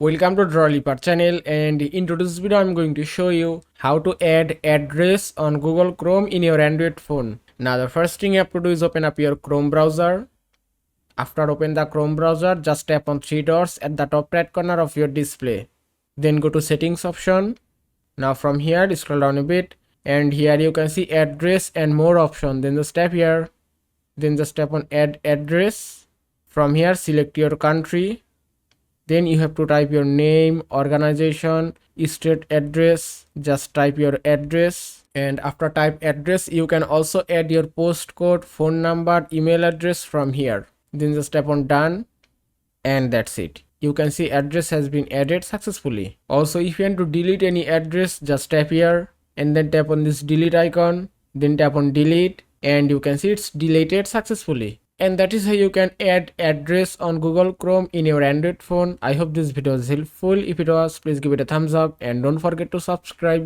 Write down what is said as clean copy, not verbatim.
Welcome to Drawliper channel, and in today's video I'm going to show you how to add address on Google Chrome in your Android phone. Now the first thing you have to do is open up your Chrome browser. After open the Chrome browser, just tap on three dots at the top right corner of your display. Then go to settings option. Now from here scroll down a bit, and here you can see address and more option. Then just tap here. Then just tap on add address. From here select your country. Then you have to type your name, organization, state address. Just type your address, and after type address you can also add your postcode, phone number, email address from here. Then just tap on done, and that's it. You can see address has been added successfully. Also, if you want to delete any address, just tap here and then tap on this delete icon, then tap on delete, and you can see it's deleted successfully. And that is how you can add address on Google Chrome in your Android phone. I hope this video was helpful. If it was, please give it a thumbs up and don't forget to subscribe.